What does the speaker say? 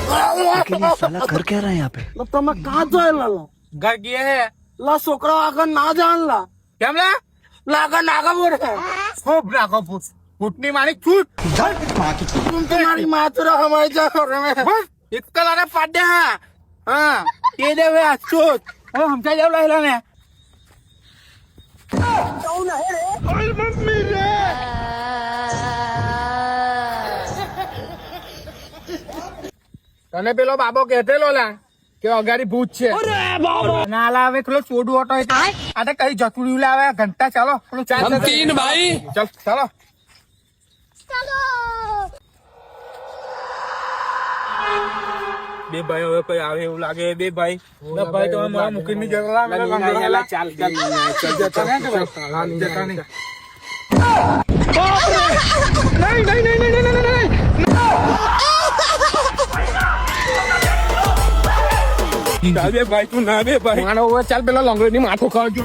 साला कर क्या रहा है यहाँ पे? તમે કાં જોયેલા લા? ઘર ગયે હે લા છોકરા આગળ ના જાણલા કેમ લે લાગા નાગા બોલે ખૂબ રાખો ફૂટની મારી છૂટ तुम तुम्हारी मातुरा हमारी जाओ रे इतकला पाड्या हा ते देवे अचूत आमच्या जेवला हिला ने તને પેલો બાબો કહેતેલો લા કે અગાડી ભૂત છે ના લાવે પેલો ચોડું ઓટો આ તો કઈ જતુડ્યું લાવે ઘંટા ચાલો ચાલ તીન ભાઈ ચાલ ચાલો બે ભાઈ હવે કોઈ આવે એવું લાગે બે ભાઈ ભાઈ તમે મારા મૂકીની જરા ચાલ જતા નહીં ના બે ભાઈ તું ના બે ભાઈ માનો ચાલ પેલા લંગડી ની માથું ખાવજો